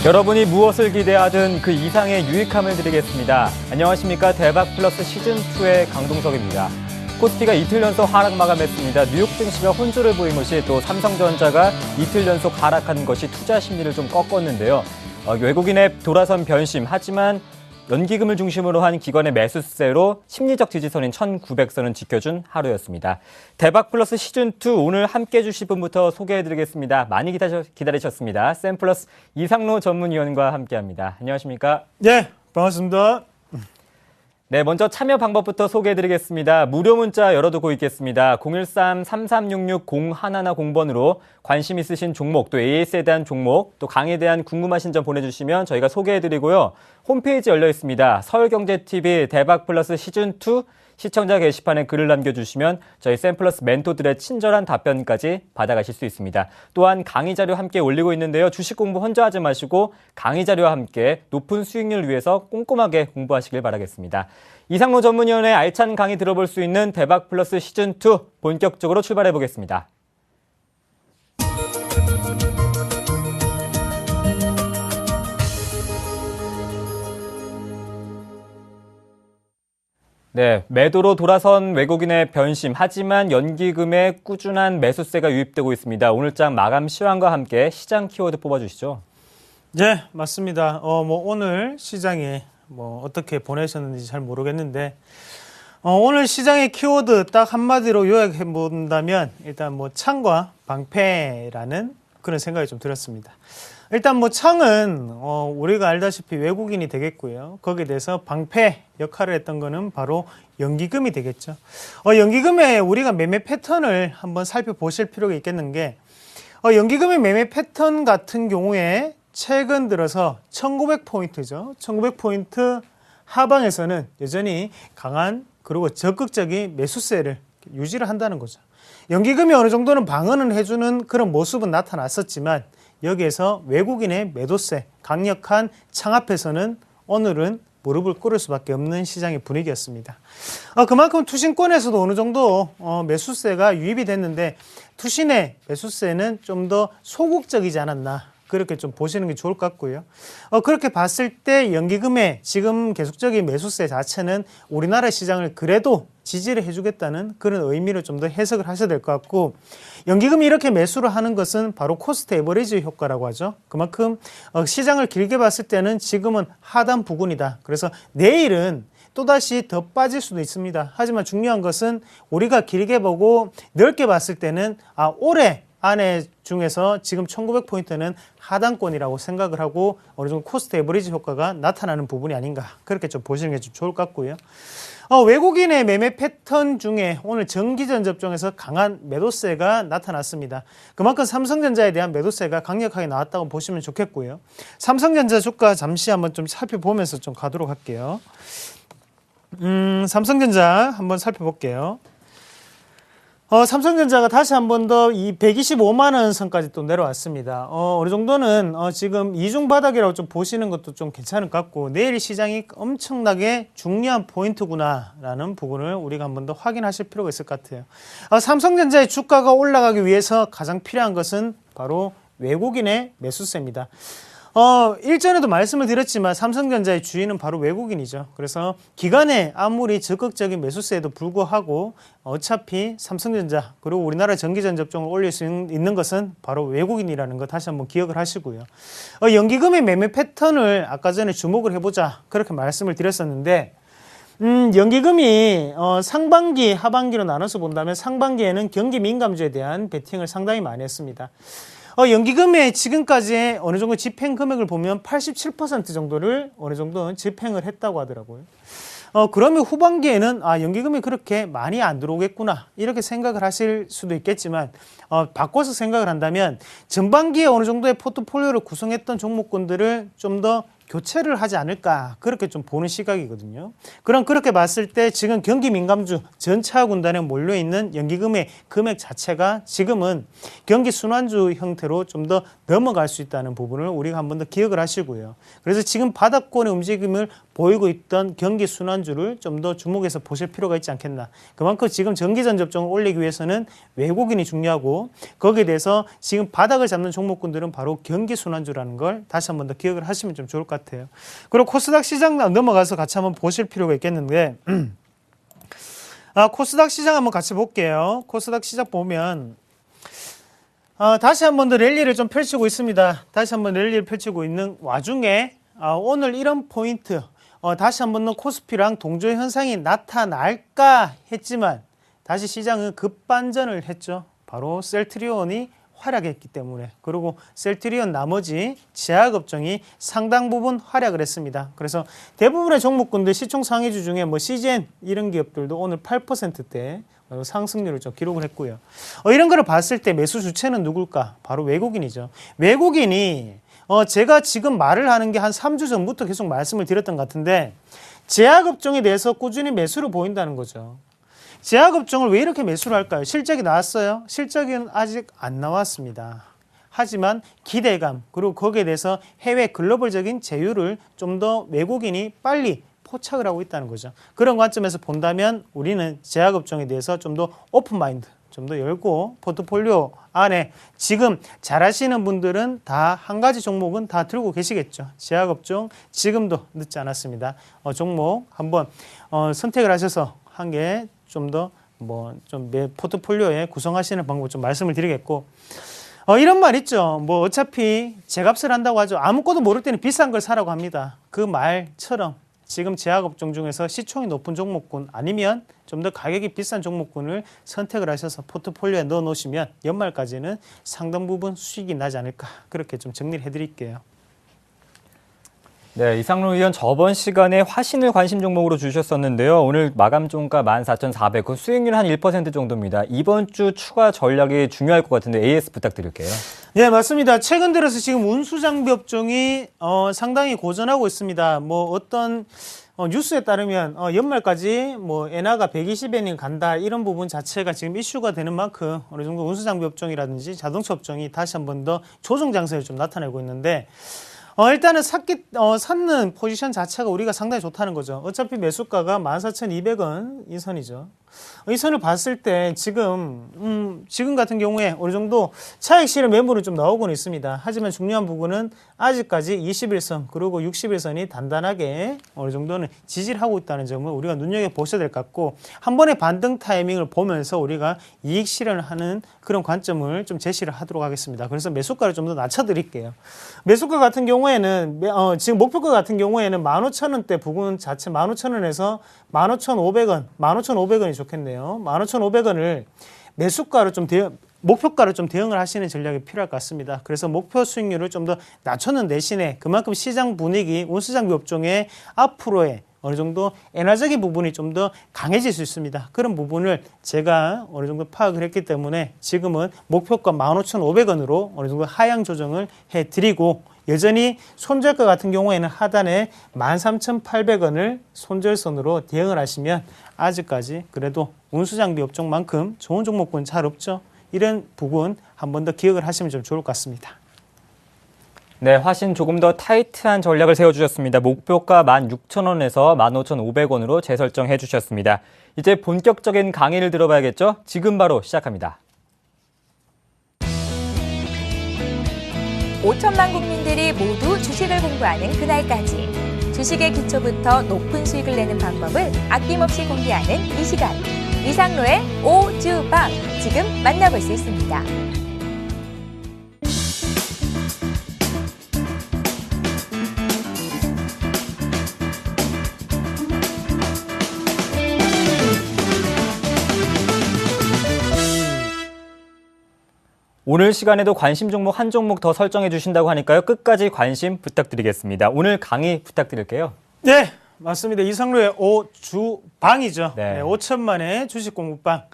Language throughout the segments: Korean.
여러분이 무엇을 기대하든 그 이상의 유익함을 드리겠습니다. 안녕하십니까. 대박플러스 시즌2의 강동석입니다. 코스피가 이틀 연속 하락 마감했습니다. 뉴욕 증시가 혼조를 보인 것이 또 삼성전자가 이틀 연속 하락한 것이 투자 심리를 좀 꺾었는데요. 외국인의 돌아선 변심, 하지만 연기금을 중심으로 한 기관의 매수세로 심리적 지지선인 1900선은 지켜준 하루였습니다. 대박플러스 시즌2 오늘 함께해 주실 분부터 소개해드리겠습니다. 많이 기다리셨습니다. 샘플러스 이상로 전문위원과 함께합니다. 안녕하십니까? 네, 반갑습니다. 네, 먼저 참여 방법부터 소개해드리겠습니다. 무료 문자 열어두고 있겠습니다. 013-3366-0110번으로 관심 있으신 종목, 또 AS에 대한 종목, 또 강의에 대한 궁금하신 점 보내주시면 저희가 소개해드리고요. 홈페이지 열려 있습니다. 서울경제TV 대박플러스 시즌2 시청자 게시판에 글을 남겨주시면 저희 샘플러스 멘토들의 친절한 답변까지 받아가실 수 있습니다. 또한 강의 자료 함께 올리고 있는데요. 주식 공부 혼자 하지 마시고 강의 자료와 함께 높은 수익률을 위해서 꼼꼼하게 공부하시길 바라겠습니다. 이상로 전문위원의 알찬 강의 들어볼 수 있는 대박플러스 시즌2 본격적으로 출발해 보겠습니다. 네, 매도로 돌아선 외국인의 변심, 하지만 연기금의 꾸준한 매수세가 유입되고 있습니다. 오늘장 마감 시황과 함께 시장 키워드 뽑아주시죠. 네, 맞습니다. 오늘 시장에 어떻게 보내셨는지 잘 모르겠는데, 오늘 시장의 키워드 딱 한마디로 요약해 본다면, 일단 창과 방패라는 그런 생각이 좀 들었습니다. 일단 창은 우리가 알다시피 외국인이 되겠고요. 거기에 대해서 방패 역할을 했던 거는 바로 연기금이 되겠죠. 연기금의 우리가 매매 패턴을 한번 살펴보실 필요가 있겠는 게, 연기금의 매매 패턴 같은 경우에 최근 들어서 1900포인트죠. 1900포인트 하방에서는 여전히 강한 그리고 적극적인 매수세를 유지를 한다는 거죠. 연기금이 어느 정도는 방어는 해주는 그런 모습은 나타났었지만, 여기에서 외국인의 매도세, 강력한 창합에서는 오늘은 무릎을 꿇을 수밖에 없는 시장의 분위기였습니다. 그만큼 투신권에서도 어느 정도 매수세가 유입이 됐는데, 투신의 매수세는 좀 더 소극적이지 않았나, 그렇게 좀 보시는 게 좋을 것 같고요. 그렇게 봤을 때 연기금의 지금 계속적인 매수세 자체는 우리나라 시장을 그래도 지지를 해주겠다는 그런 의미를 좀 더 해석을 하셔야 될 것 같고, 연기금이 이렇게 매수를 하는 것은 바로 코스트 에버리지 효과라고 하죠. 그만큼 시장을 길게 봤을 때는 지금은 하단 부근이다. 그래서 내일은 또다시 더 빠질 수도 있습니다. 하지만 중요한 것은 우리가 길게 보고 넓게 봤을 때는 올해 안에 중에서 지금 1900포인트는 하단권이라고 생각을 하고 어느 정도 코스트 에버리지 효과가 나타나는 부분이 아닌가, 그렇게 좀 보시는 게 좀 좋을 것 같고요. 외국인의 매매 패턴 중에 오늘 정기전 접종에서 강한 매도세가 나타났습니다. 그만큼 삼성전자에 대한 매도세가 강력하게 나왔다고 보시면 좋겠고요. 삼성전자 주가 잠시 한번 좀 살펴보면서 좀 가도록 할게요. 삼성전자 한번 살펴볼게요. 삼성전자가 다시 한 번 더 이 125만 원 선까지 또 내려왔습니다. 어느 정도는 지금 이중 바닥이라고 좀 보시는 것도 좀 괜찮을 것 같고, 내일 시장이 엄청나게 중요한 포인트구나라는 부분을 우리가 한 번 더 확인하실 필요가 있을 것 같아요. 삼성전자의 주가가 올라가기 위해서 가장 필요한 것은 바로 외국인의 매수세입니다. 일전에도 말씀을 드렸지만 삼성전자의 주인은 바로 외국인이죠. 그래서 기관에 아무리 적극적인 매수세에도 불구하고 어차피 삼성전자 그리고 우리나라 정기전 접종을 올릴 수 있는 것은 바로 외국인이라는 거 다시 한번 기억을 하시고요. 연기금의 매매 패턴을 아까 전에 주목을 해보자, 그렇게 말씀을 드렸었는데, 연기금이 상반기, 하반기로 나눠서 본다면 상반기에는 경기 민감주에 대한 베팅을 상당히 많이 했습니다. 연기금의 지금까지의 어느 정도 집행 금액을 보면 87% 정도를 어느 정도 집행을 했다고 하더라고요. 그러면 후반기에는 연기금이 그렇게 많이 안 들어오겠구나, 이렇게 생각을 하실 수도 있겠지만, 바꿔서 생각을 한다면 전반기에 어느 정도의 포트폴리오를 구성했던 종목군들을 좀 더 교체를 하지 않을까 그렇게 좀 보는 시각이거든요. 그럼 그렇게 봤을 때 지금 경기 민감주 전차 군단에 몰려 있는 연기금의 금액 자체가 지금은 경기 순환주 형태로 좀 더 넘어갈 수 있다는 부분을 우리가 한 번 더 기억을 하시고요. 그래서 지금 바닥권의 움직임을 보이고 있던 경기 순환주를 좀 더 주목해서 보실 필요가 있지 않겠나. 그만큼 지금 전기전 접종을 올리기 위해서는 외국인이 중요하고 거기에 대해서 지금 바닥을 잡는 종목군들은 바로 경기 순환주라는 걸 다시 한 번 더 기억을 하시면 좀 좋을 것 같아요. 그리고 코스닥 시장 넘어가서 같이 한번 보실 필요가 있겠는데 코스닥 시장 한번 같이 볼게요. 코스닥 시장 보면 다시 한 번 더 랠리를 좀 펼치고 있습니다. 다시 한번 랠리를 펼치고 있는 와중에 오늘 이런 포인트 다시 한 번 더 코스피랑 동조 현상이 나타날까 했지만 다시 시장은 급반전을 했죠. 바로 셀트리온이 활약했기 때문에 그리고 셀트리온 나머지 제약업종이 상당 부분 활약을 했습니다. 그래서 대부분의 종목군들 시총 상위주 중에 뭐 CGN 이런 기업들도 오늘 8%대 상승률을 좀 기록을 했고요. 이런 거를 봤을 때 매수 주체는 누굴까? 바로 외국인이죠. 외국인이 제가 지금 말을 하는 게 한 3주 전부터 계속 말씀을 드렸던 것 같은데 제약업종에 대해서 꾸준히 매수를 보인다는 거죠. 제약업종을 왜 이렇게 매수를 할까요? 실적이 나왔어요? 실적은 아직 안 나왔습니다. 하지만 기대감 그리고 거기에 대해서 해외 글로벌적인 제휴를 좀 더 외국인이 빨리 포착을 하고 있다는 거죠. 그런 관점에서 본다면 우리는 제약업종에 대해서 좀 더 오픈마인드 좀 더 열고 포트폴리오 안에 지금 잘하시는 분들은 다 한 가지 종목은 다 들고 계시겠죠. 제약업종 지금도 늦지 않았습니다. 종목 한번 선택을 하셔서 한 개 좀 더 포트폴리오에 구성하시는 방법 좀 말씀을 드리겠고 이런 말 있죠. 뭐 어차피 제값을 한다고 하죠. 아무것도 모를 때는 비싼 걸 사라고 합니다. 그 말처럼 지금 제약업종 중에서 시총이 높은 종목군 아니면 좀 더 가격이 비싼 종목군을 선택을 하셔서 포트폴리오에 넣어 놓으시면 연말까지는 상당 부분 수익이 나지 않을까 그렇게 좀 정리를 해드릴게요. 네, 이상로 의원 저번 시간에 화신을 관심 종목으로 주셨었는데요. 오늘 마감 종가 14,400, 그 수익률 한 1% 정도입니다. 이번 주 추가 전략이 중요할 것 같은데 AS 부탁드릴게요. 네, 맞습니다. 최근 들어서 지금 운수장비 업종이 상당히 고전하고 있습니다. 뭐 어떤 뉴스에 따르면 연말까지 뭐 엔화가 120엔이 간다 이런 부분 자체가 지금 이슈가 되는 만큼 어느 정도 운수장비 업종이라든지 자동차 업종이 다시 한 번 더 조정 장세를 좀 나타내고 있는데 일단은 샀는 포지션 자체가 우리가 상당히 좋다는 거죠. 어차피 매수가가 14,200원 이 선이죠. 이 선을 봤을 때 지금 같은 경우에 어느 정도 차익 실현 매물은 좀 나오고는 있습니다. 하지만 중요한 부분은 아직까지 21선 그리고 61선이 단단하게 어느 정도는 지지를 하고 있다는 점을 우리가 눈여겨보셔야 될 것 같고 한 번의 반등 타이밍을 보면서 우리가 이익 실현을 하는 그런 관점을 좀 제시를 하도록 하겠습니다. 그래서 매수가를 좀 더 낮춰드릴게요. 매수가 같은 경우에는 지금 목표가 같은 경우에는 15,000원대 부근 자체 15,000원에서 15,500원, 15,500원이 좋겠네요. 15,500원을 매수가로 좀 목표가를 좀 대응을 하시는 전략이 필요할 것 같습니다. 그래서 목표 수익률을 좀 더 낮추는 대신에 그만큼 시장 분위기, 운수장비 업종의 앞으로의 어느 정도 엔화적인 부분이 좀 더 강해질 수 있습니다. 그런 부분을 제가 어느 정도 파악을 했기 때문에 지금은 목표가 15,500원으로 어느 정도 하향 조정을 해드리고 여전히 손절가 같은 경우에는 하단에 13,800원을 손절선으로 대응을 하시면 아직까지 그래도 운수장비 업종만큼 좋은 종목군 잘 없죠. 이런 부분 한 번 더 기억을 하시면 좀 좋을 것 같습니다. 네, 화신 조금 더 타이트한 전략을 세워주셨습니다. 목표가 16,000원에서 15,500원으로 재설정해 주셨습니다. 이제 본격적인 강의를 들어봐야겠죠? 지금 바로 시작합니다. 5천만 국민들이 모두 주식을 공부하는 그날까지 주식의 기초부터 높은 수익을 내는 방법을 아낌없이 공개하는 이 시간 이상로의 오주방 지금 만나볼 수 있습니다. 오늘 시간에도 관심 종목 한 종목 더 설정해 주신다고 하니까요. 끝까지 관심 부탁드리겠습니다. 오늘 강의 부탁드릴게요. 네, 맞습니다. 이상로의 오주방이죠. 네. 네, 5천만의 주식 공부방.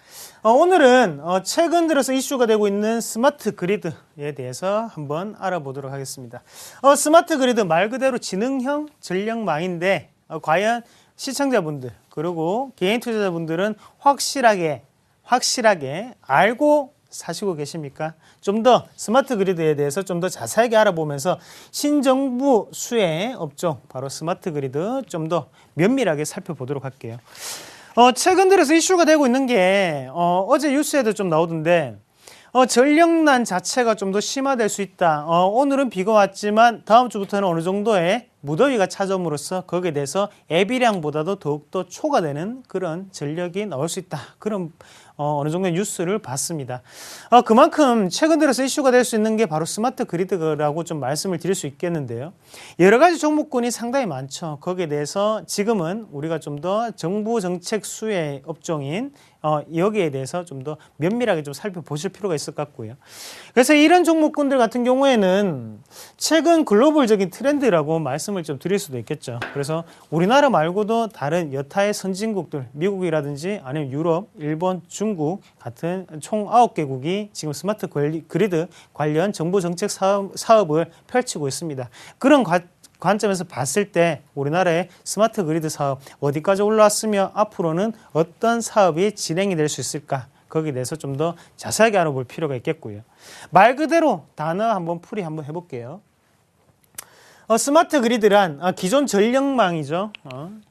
오늘은 최근 들어서 이슈가 되고 있는 스마트 그리드에 대해서 한번 알아보도록 하겠습니다. 스마트 그리드 말 그대로 지능형 전력망인데 과연 시청자분들 그리고 개인 투자자분들은 확실하게 알고 사시고 계십니까? 좀 더 스마트 그리드에 대해서 좀 더 자세하게 알아보면서 신정부 수혜 업종 바로 스마트 그리드 좀 더 면밀하게 살펴보도록 할게요. 최근 들어서 이슈가 되고 있는 게 어제 뉴스에도 좀 나오던데 전력난 자체가 좀 더 심화될 수 있다. 오늘은 비가 왔지만 다음 주부터는 어느 정도의 무더위가 찾아옴으로써 거기에 대해서 예비량보다도 더욱더 초과되는 그런 전력이 나올 수 있다. 그런 어느 정도의 뉴스를 봤습니다. 그만큼 최근 들어서 이슈가 될 수 있는 게 바로 스마트 그리드라고 좀 말씀을 드릴 수 있겠는데요. 여러 가지 종목군이 상당히 많죠. 거기에 대해서 지금은 우리가 좀 더 정부 정책 수혜 업종인 여기에 대해서 좀 더 면밀하게 좀 살펴보실 필요가 있을 것 같고요. 그래서 이런 종목군들 같은 경우에는 최근 글로벌적인 트렌드라고 말씀을 좀 드릴 수도 있겠죠. 그래서 우리나라 말고도 다른 여타의 선진국들, 미국이라든지 아니면 유럽, 일본, 중국 같은 총 9개국이 지금 스마트 그리드 관련 정부 정책 사업을 펼치고 있습니다. 그런 관점에서 봤을 때 우리나라의 스마트 그리드 사업 어디까지 올라왔으며 앞으로는 어떤 사업이 진행이 될 수 있을까? 거기에 대해서 좀 더 자세하게 알아볼 필요가 있겠고요. 말 그대로 단어 한번 풀이 한번 해볼게요. 스마트 그리드란 기존 전력망이죠.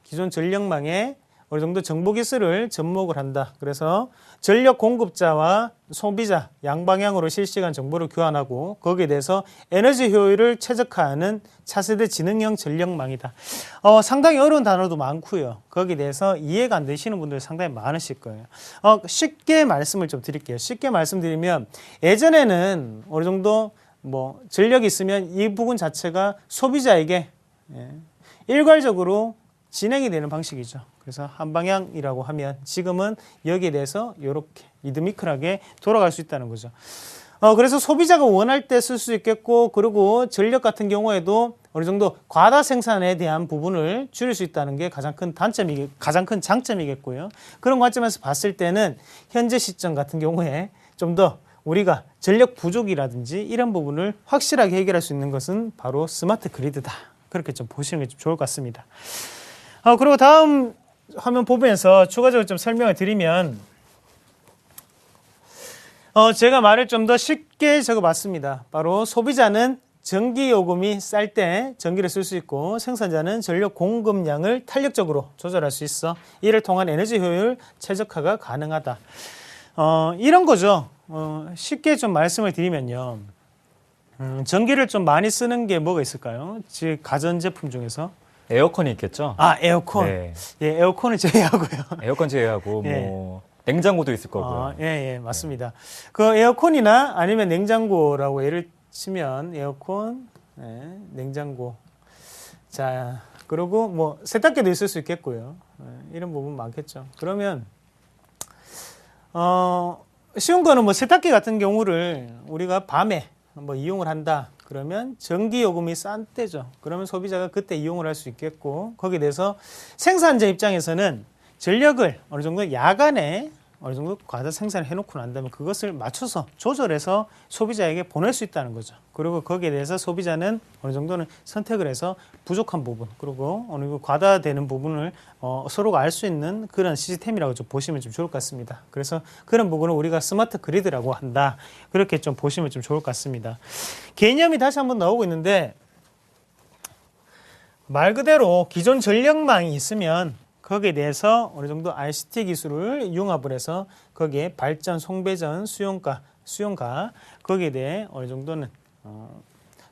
기존 전력망에 어느 정도 정보 기술을 접목을 한다. 그래서 전력 공급자와 소비자 양방향으로 실시간 정보를 교환하고 거기에 대해서 에너지 효율을 최적화하는 차세대 지능형 전력망이다. 상당히 어려운 단어도 많고요. 거기에 대해서 이해가 안 되시는 분들 상당히 많으실 거예요. 쉽게 말씀을 좀 드릴게요. 쉽게 말씀드리면 예전에는 어느 정도 전력이 있으면 이 부분 자체가 소비자에게 일괄적으로 진행이 되는 방식이죠. 그래서 한 방향이라고 하면 지금은 여기에 대해서 이렇게 리드미컬하게 돌아갈 수 있다는 거죠. 그래서 소비자가 원할 때 쓸 수 있겠고 그리고 전력 같은 경우에도 어느 정도 과다 생산에 대한 부분을 줄일 수 있다는 게 가장 큰 장점이겠고요. 그런 관점에서 봤을 때는 현재 시점 같은 경우에 좀 더 우리가 전력 부족이라든지 이런 부분을 확실하게 해결할 수 있는 것은 바로 스마트 그리드다. 그렇게 좀 보시는 게 좀 좋을 것 같습니다. 그리고 다음 화면 보면서 추가적으로 좀 설명을 드리면 제가 말을 좀 더 쉽게 적어봤습니다. 바로 소비자는 전기요금이 쌀 때 전기를 쓸 수 있고 생산자는 전력 공급량을 탄력적으로 조절할 수 있어 이를 통한 에너지 효율 최적화가 가능하다. 이런 거죠. 쉽게 좀 말씀을 드리면요. 전기를 좀 많이 쓰는 게 뭐가 있을까요? 즉 가전제품 중에서 에어컨이 있겠죠? 에어컨. 네. 예, 에어컨을 제외하고요. 에어컨 제외하고 냉장고도 있을 거고요. 예, 맞습니다. 그 에어컨이나 아니면 냉장고라고 예를 치면 에어컨, 냉장고. 자, 그리고 세탁기도 있을 수 있겠고요. 이런 부분 많겠죠. 그러면 쉬운 거는 세탁기 같은 경우를 우리가 밤에 이용을 한다. 그러면 전기요금이 싼 때죠. 그러면 소비자가 그때 이용을 할 수 있겠고 거기에 대해서 생산자 입장에서는 전력을 어느 정도 야간에 어느 정도 과다 생산을 해놓고 난 다음에 그것을 맞춰서 조절해서 소비자에게 보낼 수 있다는 거죠. 그리고 거기에 대해서 소비자는 어느 정도는 선택을 해서 부족한 부분 그리고 어느 정도 과다되는 부분을 서로가 알 수 있는 그런 시스템이라고 좀 보시면 좀 좋을 것 같습니다. 그래서 그런 부분을 우리가 스마트 그리드라고 한다. 그렇게 좀 보시면 좀 좋을 것 같습니다. 개념이 다시 한번 나오고 있는데 말 그대로 기존 전력망이 있으면 거기에 대해서 어느 정도 ICT 기술을 융합을 해서 거기에 발전, 송배전, 수용가 거기에 대해 어느 정도는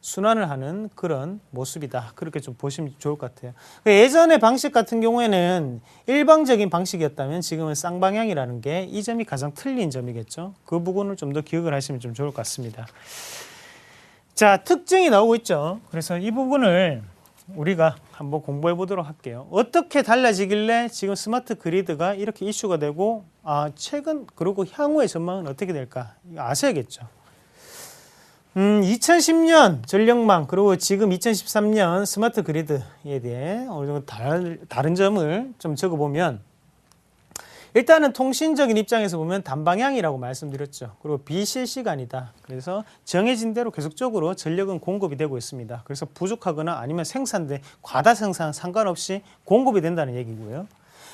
순환을 하는 그런 모습이다. 그렇게 좀 보시면 좋을 것 같아요. 예전의 방식 같은 경우에는 일방적인 방식이었다면 지금은 쌍방향이라는 게 이 점이 가장 틀린 점이겠죠. 그 부분을 좀 더 기억을 하시면 좀 좋을 것 같습니다. 자, 특징이 나오고 있죠. 그래서 이 부분을 우리가 한번 공부해 보도록 할게요. 어떻게 달라지길래 지금 스마트 그리드가 이렇게 이슈가 되고 최근 그리고 향후의 전망은 어떻게 될까? 이거 아셔야겠죠. 2010년 전력망 그리고 지금 2013년 스마트 그리드에 대해 어느 정도 다른 점을 좀 적어보면 일단은 통신적인 입장에서 보면 단방향이라고 말씀드렸죠. 그리고 비실시간이다. 그래서 정해진 대로 계속적으로 전력은 공급이 되고 있습니다. 그래서 부족하거나 아니면 생산돼 과다 생산 상관없이 공급이 된다는 얘기고요.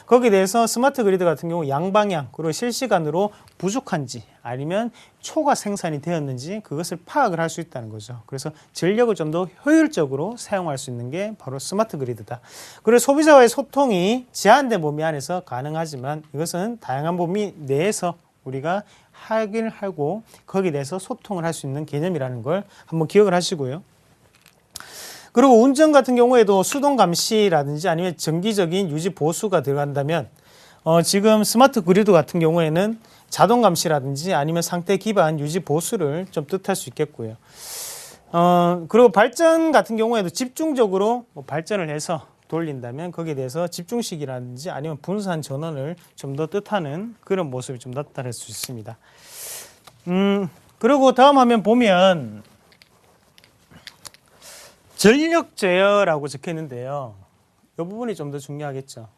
거기에 대해서 스마트 그리드 같은 경우 양방향 그리고 실시간으로 부족한지 아니면 초과 생산이 되었는지 그것을 파악을 할 수 있다는 거죠. 그래서 전력을 좀 더 효율적으로 사용할 수 있는 게 바로 스마트 그리드다. 그리고 소비자와의 소통이 제한된 범위 안에서 가능하지만 이것은 다양한 범위 내에서 우리가 확인을 하고 거기에 대해서 소통을 할 수 있는 개념이라는 걸 한번 기억을 하시고요. 그리고 운전 같은 경우에도 수동 감시라든지 아니면 정기적인 유지 보수가 들어간다면 지금 스마트 그리드 같은 경우에는 자동 감시라든지 아니면 상태 기반 유지 보수를 좀 뜻할 수 있겠고요. 그리고 발전 같은 경우에도 집중적으로 발전을 해서 돌린다면 거기에 대해서 집중식이라든지 아니면 분산 전원을 좀 더 뜻하는 그런 모습이 좀 나타날 수 있습니다. 그리고 다음 화면 보면 전력 제어라고 적혀 있는데요. 이 부분이 좀 더 중요하겠죠.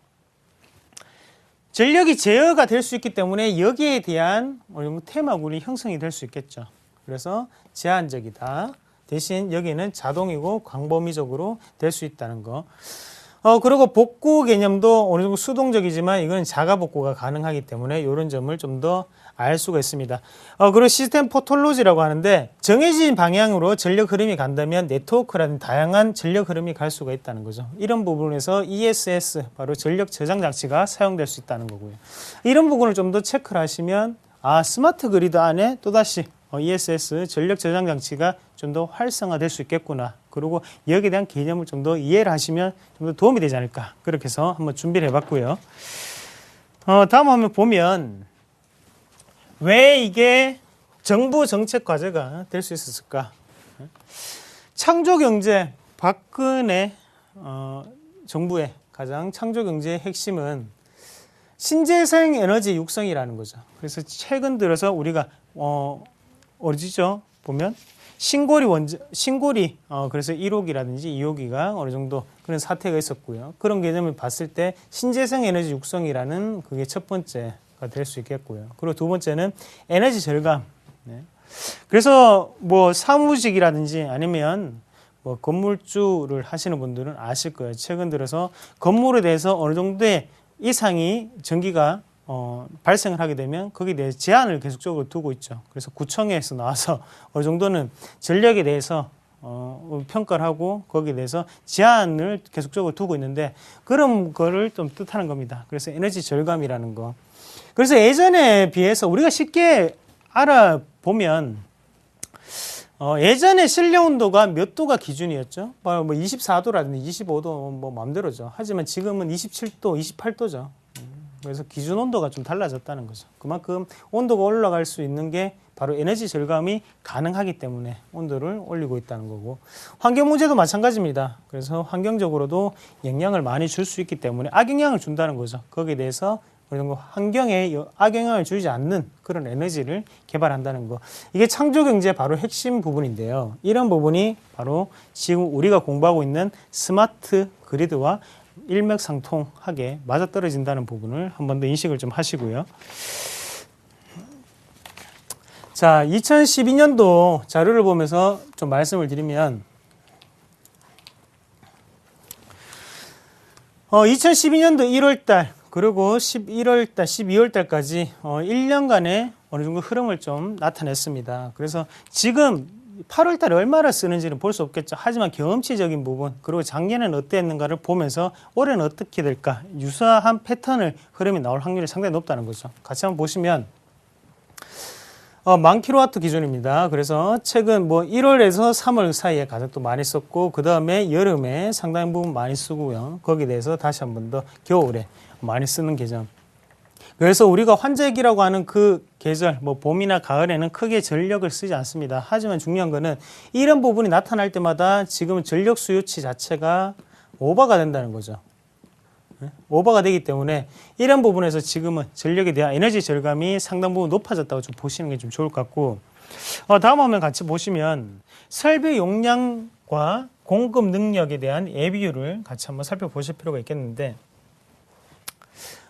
전력이 제어가 될 수 있기 때문에 여기에 대한 어느 정도 테마군이 형성이 될 수 있겠죠. 그래서 제한적이다. 대신 여기는 자동이고 광범위적으로 될 수 있다는 거. 그리고 복구 개념도 어느 정도 수동적이지만 이건 자가 복구가 가능하기 때문에 이런 점을 좀 더 알 수가 있습니다. 그리고 시스템 포톨로지라고 하는데 정해진 방향으로 전력 흐름이 간다면 네트워크라는 다양한 전력 흐름이 갈 수가 있다는 거죠. 이런 부분에서 ESS, 바로 전력 저장 장치가 사용될 수 있다는 거고요. 이런 부분을 좀 더 체크를 하시면 스마트 그리드 안에 또다시 ESS 전력 저장 장치가 좀 더 활성화될 수 있겠구나. 그리고 여기에 대한 개념을 좀 더 이해를 하시면 좀 더 도움이 되지 않을까. 그렇게 해서 한번 준비를 해봤고요. 다음 화면 보면 왜 이게 정부 정책 과제가 될 수 있었을까? 창조경제, 박근혜 정부의 가장 창조경제의 핵심은 신재생 에너지 육성이라는 거죠. 그래서 최근 들어서 우리가 어디죠? 보면 신고리 그래서 1호기라든지 2호기가 어느 정도 그런 사태가 있었고요. 그런 개념을 봤을 때 신재생 에너지 육성이라는 그게 첫 번째가 될 수 있겠고요. 그리고 두 번째는 에너지 절감. 네. 그래서 뭐 사무직이라든지 아니면 뭐 건물주를 하시는 분들은 아실 거예요. 최근 들어서 건물에 대해서 어느 정도의 이상이 전기가 발생을 하게 되면 거기에 대해서 제한을 계속적으로 두고 있죠. 그래서 구청에서 나와서 어느 정도는 전력에 대해서 평가를 하고 거기에 대해서 제한을 계속적으로 두고 있는데 그런 거를 좀 뜻하는 겁니다. 그래서 에너지 절감이라는 거. 그래서 예전에 비해서 우리가 쉽게 알아보면 예전에 실내 온도가 몇 도가 기준이었죠? 뭐 24도라든지 25도 뭐 마음대로죠. 하지만 지금은 27도, 28도죠. 그래서 기준 온도가 좀 달라졌다는 거죠. 그만큼 온도가 올라갈 수 있는 게 바로 에너지 절감이 가능하기 때문에 온도를 올리고 있다는 거고 환경 문제도 마찬가지입니다. 그래서 환경적으로도 영향을 많이 줄 수 있기 때문에 악영향을 준다는 거죠. 거기에 대해서 환경에 악영향을 주지 않는 그런 에너지를 개발한다는 거. 이게 창조경제의 바로 핵심 부분인데요. 이런 부분이 바로 지금 우리가 공부하고 있는 스마트 그리드와 일맥상통하게 맞아떨어진다는 부분을 한 번 더 인식을 좀 하시고요. 자, 2012년도 자료를 보면서 좀 말씀을 드리면 2012년도 1월달 그리고 11월달, 12월달까지 1년간의 어느 정도 흐름을 좀 나타냈습니다. 그래서 지금 8월달에 얼마나 쓰는지는 볼 수 없겠죠. 하지만 경험치적인 부분 그리고 작년에는 어땠는가를 보면서 올해는 어떻게 될까 유사한 패턴을 흐름이 나올 확률이 상당히 높다는 거죠. 같이 한번 보시면 10,000kW 기준입니다. 그래서 최근 1월에서 3월 사이에 가장 또 많이 썼고 그 다음에 여름에 상당히 부분 많이 쓰고요. 거기에 대해서 다시 한 번 더 겨울에 많이 쓰는 계절. 그래서 우리가 환절기라고 하는 그 계절, 봄이나 가을에는 크게 전력을 쓰지 않습니다. 하지만 중요한 거는 이런 부분이 나타날 때마다 지금 전력 수요치 자체가 오버가 된다는 거죠. 오버가 되기 때문에 이런 부분에서 지금은 전력에 대한 에너지 절감이 상당 부분 높아졌다고 좀 보시는 게 좀 좋을 것 같고, 다음 화면 같이 보시면 설비 용량과 공급 능력에 대한 예비율을 같이 한번 살펴보실 필요가 있겠는데,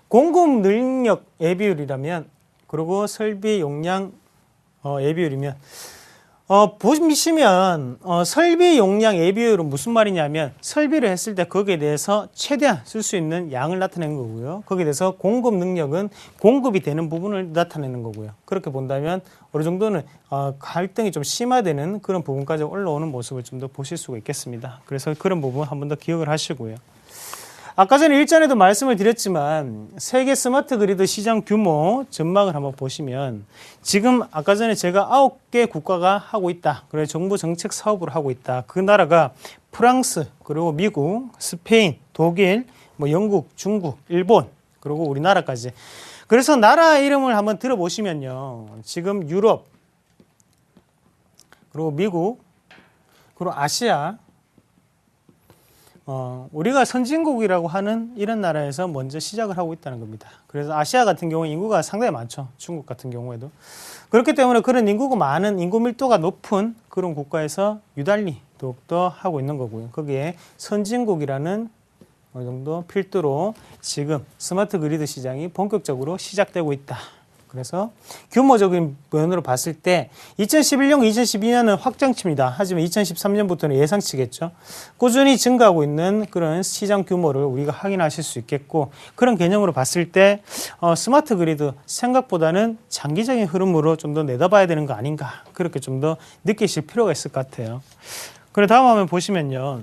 공급 능력 예비율이라면 그리고 설비 용량 예비율이면 보시면 설비 용량 예비율은 무슨 말이냐면 설비를 했을 때 거기에 대해서 최대한 쓸 수 있는 양을 나타내는 거고요. 거기에 대해서 공급 능력은 공급이 되는 부분을 나타내는 거고요. 그렇게 본다면 어느 정도는 갈등이 좀 심화되는 그런 부분까지 올라오는 모습을 좀 더 보실 수가 있겠습니다. 그래서 그런 부분 한 번 더 기억을 하시고요. 아까 전에 일전에도 말씀을 드렸지만 세계 스마트 그리드 시장 규모 전망을 한번 보시면 지금 아까 전에 제가 9개 국가가 하고 있다. 그래서 정부 정책 사업을 하고 있다. 그 나라가 프랑스, 그리고 미국, 스페인, 독일, 영국, 중국, 일본, 그리고 우리나라까지. 그래서 나라 이름을 한번 들어보시면요. 지금 유럽, 그리고 미국, 그리고 아시아, 우리가 선진국이라고 하는 이런 나라에서 먼저 시작을 하고 있다는 겁니다. 그래서 아시아 같은 경우에 인구가 상당히 많죠. 중국 같은 경우에도. 그렇기 때문에 그런 인구가 많은, 인구 밀도가 높은 그런 국가에서 유달리 더욱더 하고 있는 거고요. 거기에 선진국이라는 어느 정도 필두로 지금 스마트 그리드 시장이 본격적으로 시작되고 있다. 그래서 규모적인 면으로 봤을 때 2011년, 2012년은 확정치입니다. 하지만 2013년부터는 예상치겠죠. 꾸준히 증가하고 있는 그런 시장 규모를 우리가 확인하실 수 있겠고, 그런 개념으로 봤을 때 스마트 그리드 생각보다는 장기적인 흐름으로 좀 더 내다봐야 되는 거 아닌가, 그렇게 좀 더 느끼실 필요가 있을 것 같아요. 그리고 다음 화면 보시면요.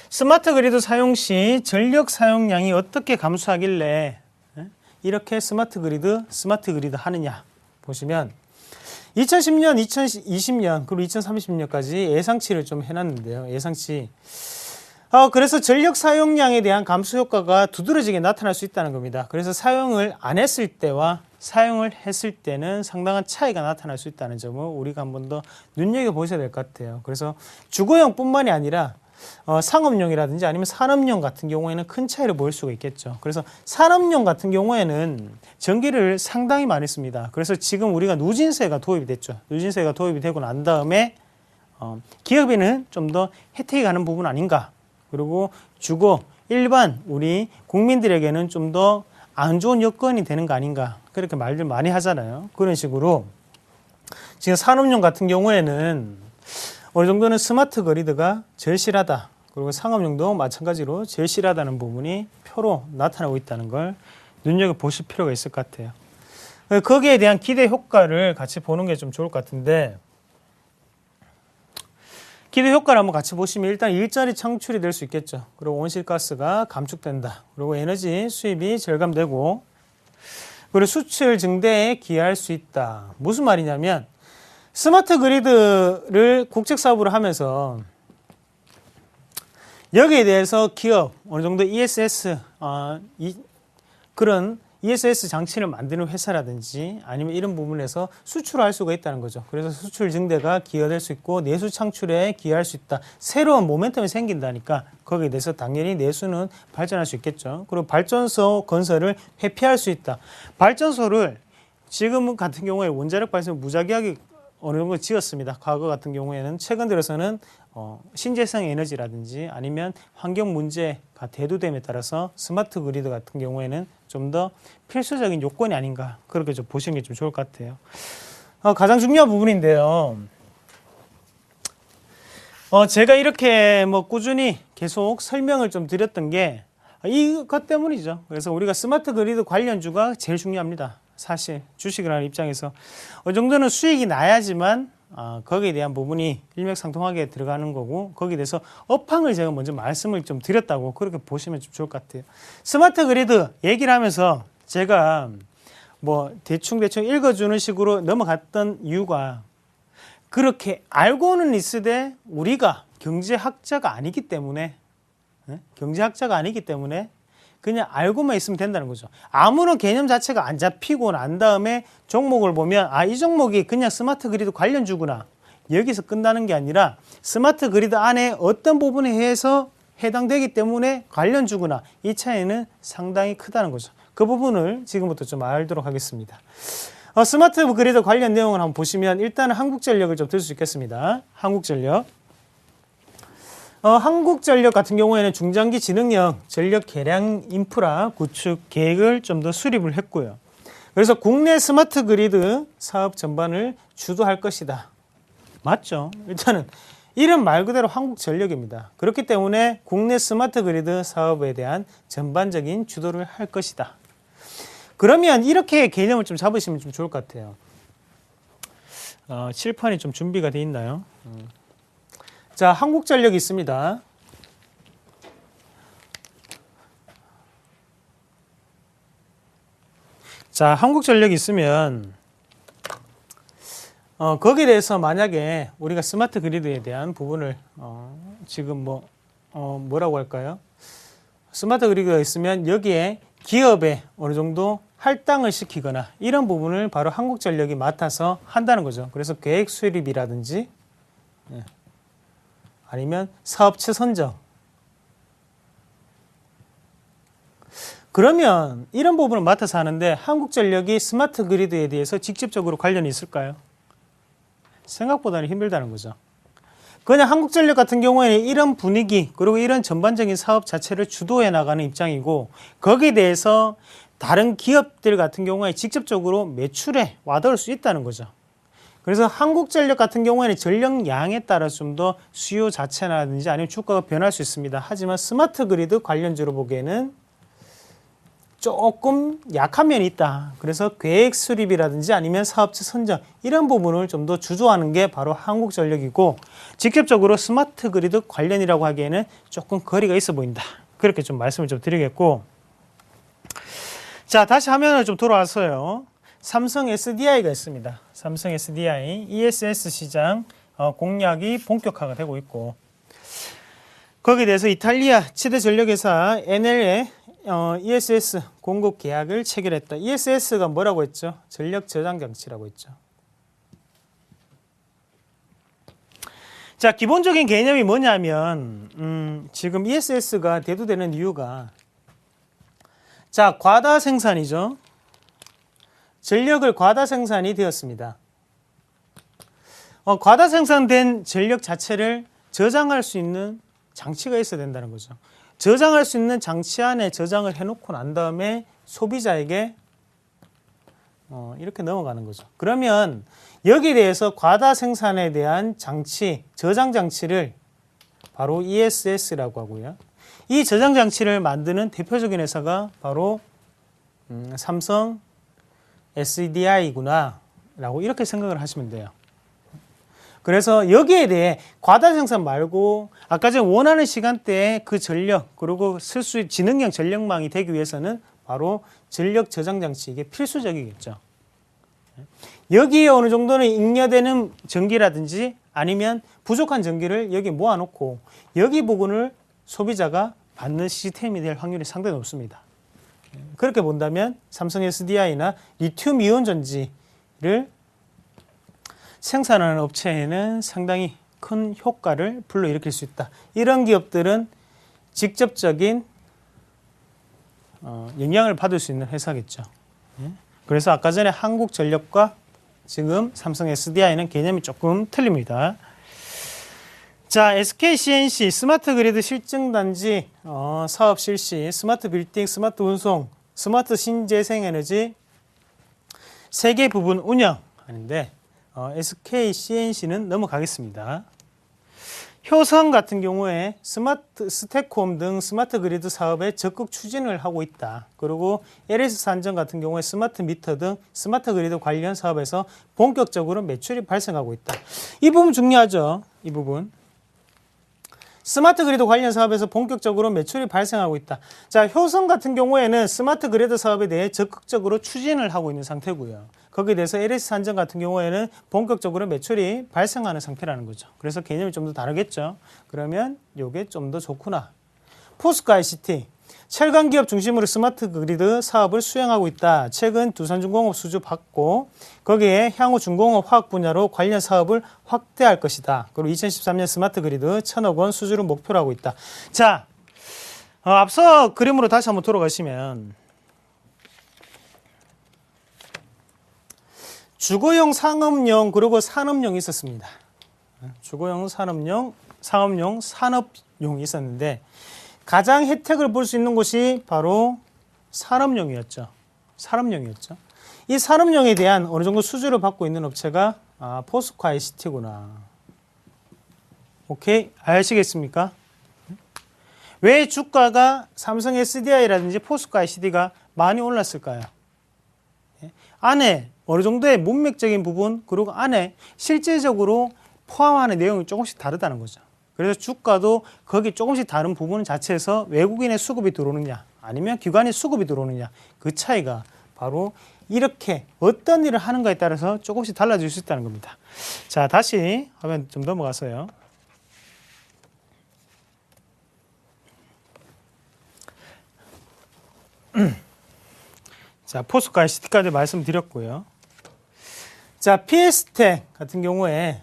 스마트 그리드 사용 시 전력 사용량이 어떻게 감소하길래 이렇게 스마트 그리드 하느냐 보시면 2010년, 2020년 그리고 2030년까지 예상치를 좀 해놨는데요. 예상치. 그래서 전력 사용량에 대한 감소 효과가 두드러지게 나타날 수 있다는 겁니다. 그래서 사용을 안 했을 때와 사용을 했을 때는 상당한 차이가 나타날 수 있다는 점을 우리가 한 번 더 눈여겨보셔야 될 것 같아요. 그래서 주거용뿐만이 아니라 상업용이라든지 아니면 산업용 같은 경우에는 큰 차이를 보일 수가 있겠죠. 그래서 산업용 같은 경우에는 전기를 상당히 많이 씁니다. 그래서 지금 우리가 누진세가 도입이 됐죠. 누진세가 도입이 되고 난 다음에 기업에는 좀 더 혜택이 가는 부분 아닌가. 그리고 주거, 일반 우리 국민들에게는 좀 더 안 좋은 여건이 되는 거 아닌가. 그렇게 말들 많이 하잖아요. 그런 식으로 지금 산업용 같은 경우에는 어느 정도는 스마트 그리드가 절실하다. 그리고 상업용도 마찬가지로 절실하다는 부분이 표로 나타나고 있다는 걸 눈여겨보실 필요가 있을 것 같아요. 거기에 대한 기대 효과를 같이 보는 게 좀 좋을 것 같은데, 기대 효과를 한번 같이 보시면 일단 일자리 창출이 될 수 있겠죠. 그리고 온실가스가 감축된다. 그리고 에너지 수입이 절감되고, 그리고 수출 증대에 기여할 수 있다. 무슨 말이냐면 스마트 그리드를 국책 사업으로 하면서 여기에 대해서 기업 어느 정도 ESS 그런 ESS 장치를 만드는 회사라든지 아니면 이런 부분에서 수출할 수가 있다는 거죠. 그래서 수출 증대가 기여될 수 있고 내수 창출에 기여할 수 있다. 새로운 모멘텀이 생긴다니까 거기에 대해서 당연히 내수는 발전할 수 있겠죠. 그리고 발전소 건설을 회피할 수 있다. 발전소를 지금 같은 경우에 원자력 발전을 무작위하게 어느 정도 지었습니다. 과거 같은 경우에는 최근 들어서는 신재생 에너지라든지 아니면 환경 문제가 대두됨에 따라서 스마트 그리드 같은 경우에는 좀 더 필수적인 요건이 아닌가 그렇게 좀 보시는 게 좀 좋을 것 같아요. 가장 중요한 부분인데요. 제가 이렇게 꾸준히 계속 설명을 좀 드렸던 게 이것 때문이죠. 그래서 우리가 스마트 그리드 관련주가 제일 중요합니다. 사실 주식을 하는 입장에서 어느 정도는 수익이 나야지만 거기에 대한 부분이 일맥상통하게 들어가는 거고 거기에 대해서 업황을 제가 먼저 말씀을 좀 드렸다고 그렇게 보시면 좀 좋을 것 같아요. 스마트 그리드 얘기를 하면서 제가 대충 읽어주는 식으로 넘어갔던 이유가 그렇게 알고는 있으되 우리가 경제학자가 아니기 때문에 그냥 알고만 있으면 된다는 거죠. 아무런 개념 자체가 안 잡히고 난 다음에 종목을 보면 이 종목이 그냥 스마트 그리드 관련주구나. 여기서 끝나는 게 아니라 스마트 그리드 안에 어떤 부분에 의해서 해당되기 때문에 관련 주거나 이 차이는 상당히 크다는 거죠. 그 부분을 지금부터 좀 알도록 하겠습니다. 스마트 그리드 관련 내용을 한번 보시면 일단은 한국전력을 좀 들 수 있겠습니다. 한국전력. 한국전력 같은 경우에는 중장기 지능형 전력 개량 인프라 구축 계획을 좀 더 수립을 했고요. 그래서 국내 스마트 그리드 사업 전반을 주도할 것이다. 맞죠? 일단은 이름 말 그대로 한국전력입니다. 그렇기 때문에 국내 스마트 그리드 사업에 대한 전반적인 주도를 할 것이다. 그러면 이렇게 개념을 좀 잡으시면 좀 좋을 것 같아요. 칠판이 좀 준비가 돼 있나요? 자, 한국전력이 있습니다. 자, 한국전력이 있으면 거기에 대해서 만약에 우리가 스마트 그리드에 대한 부분을 지금 뭐라고 할까요? 스마트 그리드가 있으면 여기에 기업에 어느 정도 할당을 시키거나 이런 부분을 바로 한국전력이 맡아서 한다는 거죠. 그래서 계획 수립이라든지 아니면 사업체 선정. 그러면 이런 부분을 맡아서 하는데 한국전력이 스마트 그리드에 대해서 직접적으로 관련이 있을까요? 생각보다는 힘들다는 거죠. 그냥 한국전력 같은 경우에는 이런 분위기 그리고 이런 전반적인 사업 자체를 주도해 나가는 입장이고 거기에 대해서 다른 기업들 같은 경우에 직접적으로 매출에 와닿을 수 있다는 거죠. 그래서 한국전력 같은 경우에는 전력량에 따라 좀 더 수요 자체라든지 아니면 주가가 변할 수 있습니다. 하지만 스마트 그리드 관련주로 보기에는 조금 약한 면이 있다. 그래서 계획 수립이라든지 아니면 사업체 선정 이런 부분을 좀 더 주도하는 게 바로 한국전력이고 직접적으로 스마트 그리드 관련이라고 하기에는 조금 거리가 있어 보인다. 그렇게 좀 말씀을 좀 드리겠고 자, 다시 화면을 좀 돌아와서요. 삼성 SDI가 있습니다. 삼성 SDI ESS 시장 공략이 본격화가 되고 있고 거기에 대해서 이탈리아 치대 전력회사 NL의 ESS 공급 계약을 체결했다. ESS가 뭐라고 했죠? 전력 저장 장치라고 했죠. 자, 기본적인 개념이 뭐냐면 지금 ESS가 대두되는 이유가 자, 과다 생산이죠. 전력을 과다 생산이 되었습니다. 과다 생산된 전력 자체를 저장할 수 있는 장치가 있어야 된다는 거죠. 저장할 수 있는 장치 안에 저장을 해놓고 난 다음에 소비자에게 이렇게 넘어가는 거죠. 그러면 여기에 대해서 과다 생산에 대한 장치, 저장 장치를 바로 ESS라고 하고요. 이 저장 장치를 만드는 대표적인 회사가 바로 삼성 SDI구나 라고 이렇게 생각을 하시면 돼요. 그래서 여기에 대해 과다 생산 말고 아까 전에 원하는 시간대에 그 전력 그리고 쓸 수 있는 지능형 전력망이 되기 위해서는 바로 전력 저장 장치 이게 필수적이겠죠. 여기에 어느 정도는 잉여되는 전기라든지 아니면 부족한 전기를 여기 모아놓고 여기 부분을 소비자가 받는 시스템이 될 확률이 상당히 높습니다. 그렇게 본다면 삼성 SDI나 리튬 이온 전지를 생산하는 업체에는 상당히 큰 효과를 불러일으킬 수 있다. 이런 기업들은 직접적인 영향을 받을 수 있는 회사겠죠. 그래서 아까 전에 한국전력과 지금 삼성 SDI는 개념이 조금 틀립니다. 자, SK CNC 스마트 그리드 실증단지 사업 실시, 스마트 빌딩, 스마트 운송, 스마트 신재생에너지 3개 부분 운영하는데 SK CNC는 넘어가겠습니다. 효성 같은 경우에 스마트 스택홈 등 스마트 그리드 사업에 적극 추진을 하고 있다. 그리고 LS산전 같은 경우에 스마트 미터 등 스마트 그리드 관련 사업에서 본격적으로 매출이 발생하고 있다. 이 부분 중요하죠. 이 부분. 스마트 그리드 관련 사업에서 본격적으로 매출이 발생하고 있다. 자, 효성 같은 경우에는 스마트 그리드 사업에 대해 적극적으로 추진을 하고 있는 상태고요. 거기에 대해서 LS산전 같은 경우에는 본격적으로 매출이 발생하는 상태라는 거죠. 그래서 개념이 좀 더 다르겠죠. 그러면 이게 좀 더 좋구나. 포스코 ICT. 철강 기업 중심으로 스마트 그리드 사업을 수행하고 있다. 최근 두산중공업 수주 받고 거기에 향후 중공업 화학 분야로 관련 사업을 확대할 것이다. 그리고 2013년 스마트 그리드 1,000억 원 수주를 목표로 하고 있다. 자, 앞서 그림으로 다시 한번 돌아가시면 주거용, 상업용, 그리고 산업용이 있었습니다. 주거용, 산업용, 상업용, 산업용이 있었는데 가장 혜택을 볼 수 있는 곳이 바로 산업용이었죠. 산업용이었죠. 이 산업용에 대한 어느 정도 수주를 받고 있는 업체가 포스코 ICT구나. 오케이? 아시겠습니까? 왜 주가가 삼성 SDI라든지 포스코 ICT가 많이 올랐을까요? 안에 어느 정도의 문맥적인 부분 그리고 안에 실제적으로 포함하는 내용이 조금씩 다르다는 거죠. 그래서 주가도 거기 조금씩 다른 부분 자체에서 외국인의 수급이 들어오느냐 아니면 기관의 수급이 들어오느냐 그 차이가 바로 이렇게 어떤 일을 하는가에 따라서 조금씩 달라질 수 있다는 겁니다. 자, 다시 화면 좀 넘어가서요. 자, 포스코 ICT까지 말씀드렸고요. 자, PS텍 같은 경우에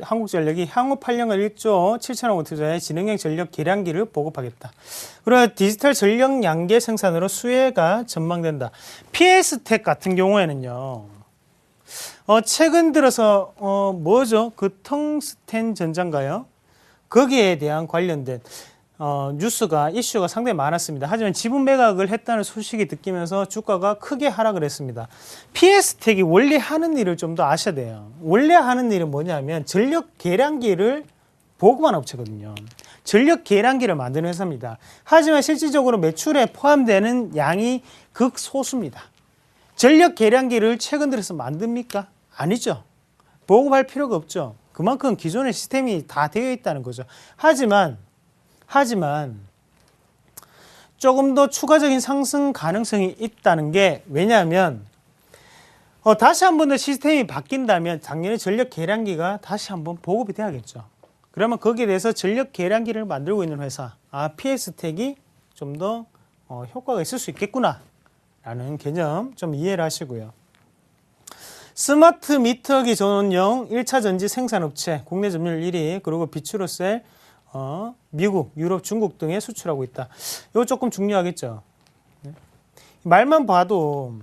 한국전력이 향후 8년간 1조 7천억 원 투자해 지능형 전력 계량기를 보급하겠다. 그리고 디지털 전력 양계 생산으로 수혜가 전망된다. PS텍 같은 경우에는요. 최근 들어서 뭐죠? 그 텅스텐 전자인가요? 거기에 대한 관련된 뉴스가 이슈가 상당히 많았습니다. 하지만 지분 매각을 했다는 소식이 듣기면서 주가가 크게 하락을 했습니다. PS텍이 원래 하는 일을 좀 더 아셔야 돼요. 원래 하는 일은 뭐냐면 전력 계량기를 보급하는 업체거든요. 전력 계량기를 만드는 회사입니다. 하지만 실질적으로 매출에 포함되는 양이 극소수입니다. 전력 계량기를 최근 들어서 만듭니까? 아니죠. 보급할 필요가 없죠. 그만큼 기존의 시스템이 다 되어 있다는 거죠. 하지만 조금 더 추가적인 상승 가능성이 있다는 게 왜냐하면 다시 한 번 더 시스템이 바뀐다면 작년에 전력 계량기가 다시 한번 보급이 돼야겠죠. 그러면 거기에 대해서 전력 계량기를 만들고 있는 회사 PS텍이 좀 더 효과가 있을 수 있겠구나 라는 개념 좀 이해를 하시고요. 스마트 미터기 전원용 1차 전지 생산업체 국내 점유율 1위 그리고 비추로셀 미국, 유럽, 중국 등에 수출하고 있다. 이거 조금 중요하겠죠. 말만 봐도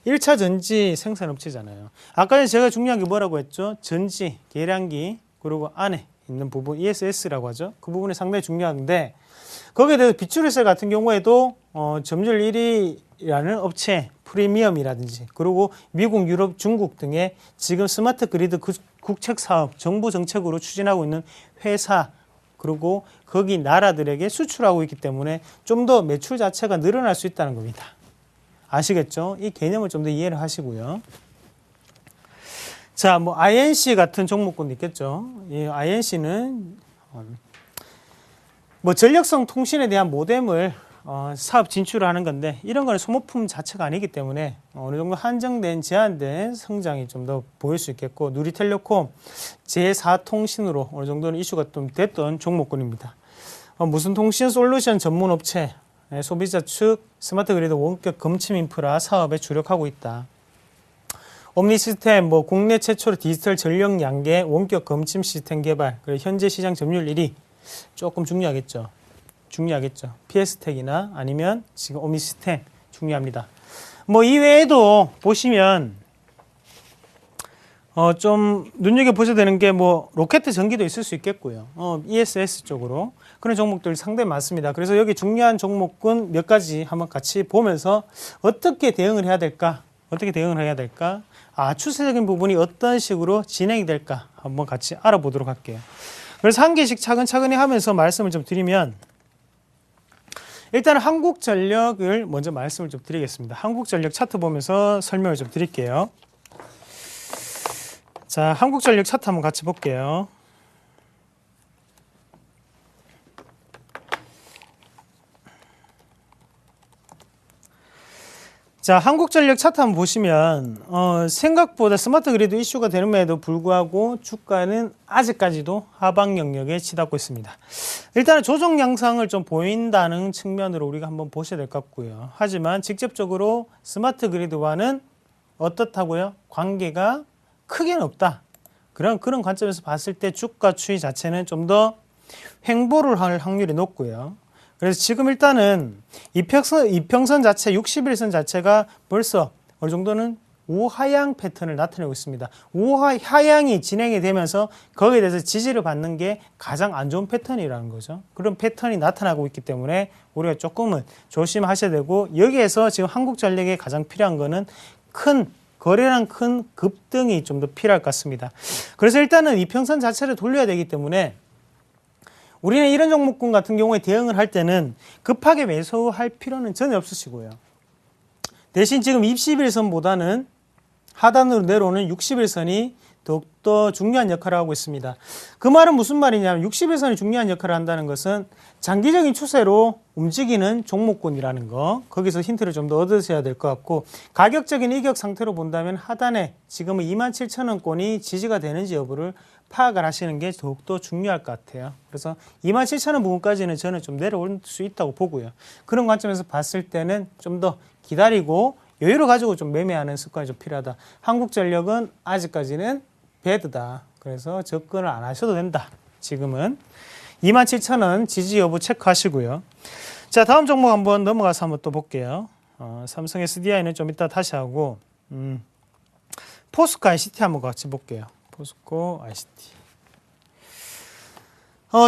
1차 전지 생산업체잖아요. 아까 전에 제가 중요한 게 뭐라고 했죠? 전지, 계량기, 그리고 안에 있는 부분, ESS라고 하죠. 그 부분이 상당히 중요한데 거기에 대해서 비추리셀 같은 경우에도 점유율 1위라는 업체, 프리미엄이라든지 그리고 미국, 유럽, 중국 등의 지금 스마트 그리드 국책 사업, 정부 정책으로 추진하고 있는 회사 그리고 거기 나라들에게 수출하고 있기 때문에 좀 더 매출 자체가 늘어날 수 있다는 겁니다. 아시겠죠? 이 개념을 좀 더 이해를 하시고요. 자, 뭐 INC 같은 종목군도 있겠죠. 이 INC는 뭐 전력성 통신에 대한 모뎀을 사업 진출을 하는 건데 이런 거는 소모품 자체가 아니기 때문에 어느 정도 한정된 제한된 성장이 좀 더 보일 수 있겠고 누리텔레콤 제4통신으로 어느 정도는 이슈가 좀 됐던 종목군입니다. 무슨 통신 솔루션 전문 업체 소비자 측 스마트 그리드 원격 검침 인프라 사업에 주력하고 있다. 옴니 시스템 뭐 국내 최초로 디지털 전력 양계 원격 검침 시스템 개발 그리고 현재 시장 점유율 1위 조금 중요하겠죠. PS텍이나 아니면 지금 옴니 시스템 중요합니다. 뭐 이외에도 보시면 좀 눈여겨보셔야 되는 게 뭐 로켓 전기도 있을 수 있겠고요. ESS 쪽으로 그런 종목들이 상당히 많습니다. 그래서 여기 중요한 종목군 몇 가지 한번 같이 보면서 어떻게 대응을 해야 될까? 추세적인 부분이 어떤 식으로 진행이 될까? 한번 같이 알아보도록 할게요. 그래서 한 개씩 차근차근히 하면서 말씀을 좀 드리면 일단 한국전력을 먼저 말씀을 좀 드리겠습니다. 한국전력 차트 보면서 설명을 좀 드릴게요. 자, 한국전력 차트 한번 같이 볼게요. 자, 한국전력 차트 한번 보시면 생각보다 스마트 그리드 이슈가 되는데도 불구하고 주가는 아직까지도 하방 영역에 치닫고 있습니다. 일단은 조정 양상을 좀 보인다는 측면으로 우리가 한번 보셔야 될 것 같고요. 하지만 직접적으로 스마트 그리드와는 어떻다고요? 관계가 크게는 없다. 그런 관점에서 봤을 때 주가 추이 자체는 좀 더 횡보를 할 확률이 높고요. 그래서 지금 일단은 이평선 자체, 60일선 자체가 벌써 어느 정도는 우하향 패턴을 나타내고 있습니다. 우하향이 진행이 되면서 거기에 대해서 지지를 받는 게 가장 안 좋은 패턴이라는 거죠. 그런 패턴이 나타나고 있기 때문에 우리가 조금은 조심하셔야 되고, 여기에서 지금 한국전력에 가장 필요한 거는 거래량 큰 급등이 좀 더 필요할 것 같습니다. 그래서 일단은 이평선 자체를 돌려야 되기 때문에 우리는 이런 종목군 같은 경우에 대응을 할 때는 급하게 매수할 필요는 전혀 없으시고요. 대신 지금 20일선보다는 하단으로 내려오는 60일선이 더욱더 중요한 역할을 하고 있습니다. 그 말은 무슨 말이냐면 60일선이 중요한 역할을 한다는 것은 장기적인 추세로 움직이는 종목군이라는 거, 거기서 힌트를 좀 더 얻으셔야 될 것 같고, 가격적인 이격 상태로 본다면 하단에 지금은 27,000원권이 지지가 되는지 여부를 파악을 하시는 게 더욱더 중요할 것 같아요. 그래서 27,000원 부분까지는 저는 좀 내려올 수 있다고 보고요. 그런 관점에서 봤을 때는 좀 더 기다리고 여유를 가지고 좀 매매하는 습관이 좀 필요하다. 한국전력은 아직까지는 배드다. 그래서 접근을 안 하셔도 된다. 지금은 27,000원 지지 여부 체크하시고요. 자, 다음 종목 한번 넘어가서 한번 또 볼게요. 삼성 SDI는 좀 이따 다시 하고, 포스코 ICT 한번 같이 볼게요. 포스코 ICT.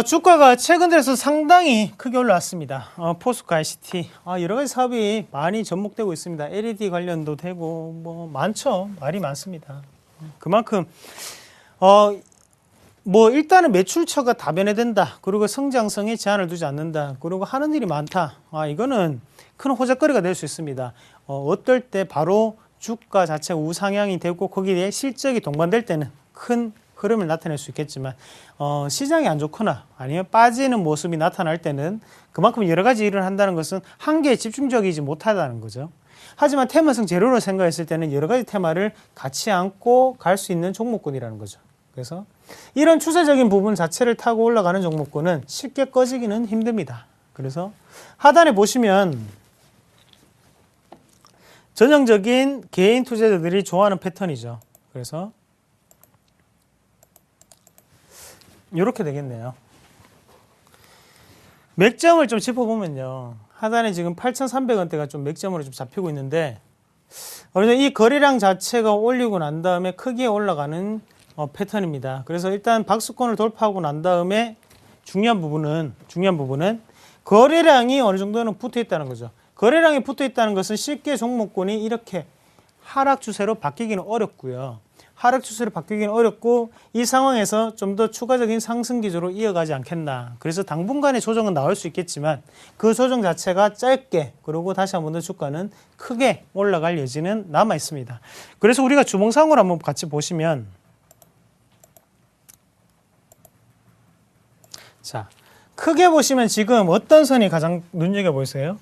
주가가 최근 들어서 상당히 크게 올라왔습니다. 포스코 ICT. 여러 가지 사업이 많이 접목되고 있습니다. LED 관련도 되고, 뭐, 많죠. 말이 많습니다. 그만큼, 일단은 매출처가 다변화된다. 그리고 성장성에 제한을 두지 않는다. 그리고 하는 일이 많다. 이거는 큰 호재거리가 될 수 있습니다. 어떨 때 바로 주가 자체가 우상향이 되고 거기에 실적이 동반될 때는 큰 흐름을 나타낼 수 있겠지만, 시장이 안 좋거나 아니면 빠지는 모습이 나타날 때는 그만큼 여러 가지 일을 한다는 것은 한 개에 집중적이지 못하다는 거죠. 하지만 테마성 재료로 생각했을 때는 여러 가지 테마를 같이 안고 갈 수 있는 종목군이라는 거죠. 그래서 이런 추세적인 부분 자체를 타고 올라가는 종목군은 쉽게 꺼지기는 힘듭니다. 그래서 하단에 보시면 전형적인 개인 투자자들이 좋아하는 패턴이죠. 그래서 이렇게 되겠네요. 맥점을 좀 짚어보면요. 하단에 지금 8,300원대가 좀 맥점으로 좀 잡히고 있는데, 이 거래량 자체가 올리고 난 다음에 크게 올라가는 패턴입니다. 그래서 일단 박스권을 돌파하고 난 다음에 중요한 부분은 거래량이 어느 정도는 붙어 있다는 거죠. 거래량이 붙어 있다는 것은 쉽게 종목군이 이렇게 하락 추세로 바뀌기는 어렵고요. 하락 추세로 바뀌기는 어렵고, 이 상황에서 좀 더 추가적인 상승 기조로 이어가지 않겠나. 그래서 당분간의 조정은 나올 수 있겠지만 그 조정 자체가 짧게, 그리고 다시 한번 더 주가는 크게 올라갈 여지는 남아 있습니다. 그래서 우리가 주봉상으로 한번 같이 보시면, 자, 크게 보시면 지금 어떤 선이 가장 눈여겨보이세요?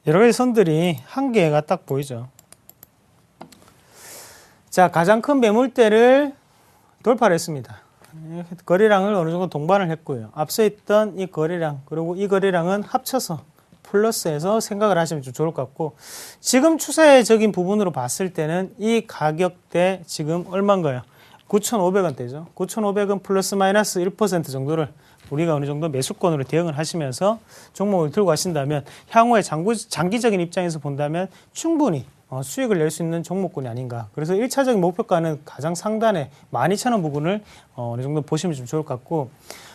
여러 가지 선들이 한 개가 딱 보이죠. 자, 가장 큰 매물대를 돌파를 했습니다. 거래량을 어느 정도 동반을 했고요. 앞서 있던 이 거래량, 그리고 이 거래량은 합쳐서 플러스해서 생각을 하시면 좀 좋을 것 같고, 지금 추세적인 부분으로 봤을 때는 이 가격대 지금 얼마인가요? 9,500원대죠. 9,500원 플러스 마이너스 1% 정도를 우리가 어느 정도 매수권으로 대응을 하시면서 종목을 들고 가신다면 향후에 장기적인 입장에서 본다면 충분히 수익을 낼 수 있는 종목군이 아닌가. 그래서 1차적인 목표가는 가장 상단에 12,000원 부분을 어느 정도 보시면 좀 좋을 것 같고,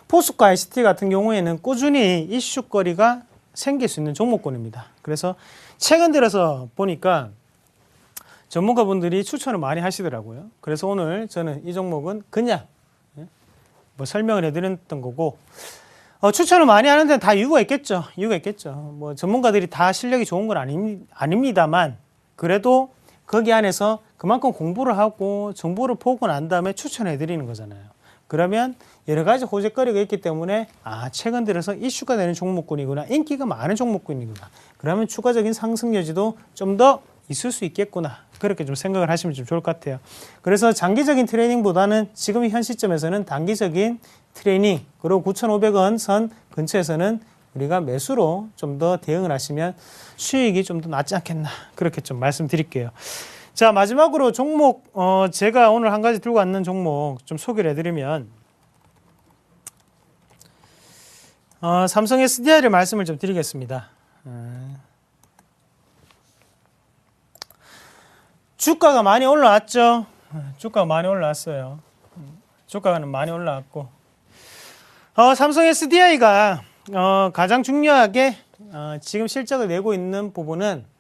포스코 ICT 같은 경우에는 꾸준히 이슈거리가 생길 수 있는 종목군입니다. 그래서 최근 들어서 보니까 전문가분들이 추천을 많이 하시더라고요. 그래서 오늘 저는 이 종목은 그냥 설명을 해드렸던 거고, 추천을 많이 하는 데는 다 이유가 있겠죠. 전문가들이 다 실력이 좋은 건 아닙니다만, 그래도 거기 안에서 그만큼 공부를 하고 정보를 보고 난 다음에 추천해 드리는 거잖아요. 그러면 여러 가지 호재거리가 있기 때문에 최근 들어서 이슈가 되는 종목군이구나. 인기가 많은 종목군이구나. 그러면 추가적인 상승 여지도 좀 더 있을 수 있겠구나. 그렇게 좀 생각을 하시면 좀 좋을 것 같아요. 그래서 장기적인 트레이닝보다는 지금 현 시점에서는 단기적인 트레이닝 그리고 9,500원 선 근처에서는 우리가 매수로 좀 더 대응을 하시면 수익이 좀 더 낫지 않겠나. 그렇게 좀 말씀드릴게요. 자, 마지막으로 종목 제가 오늘 한 가지 들고 왔는 종목 좀 소개를 해드리면 삼성 SDI를 말씀을 좀 드리겠습니다. 주가가 많이 올라왔죠. 주가가 많이 올라왔어요. 주가는 많이 올라왔고 삼성 SDI가 가장 중요하게 지금 실적을 내고 있는 부분은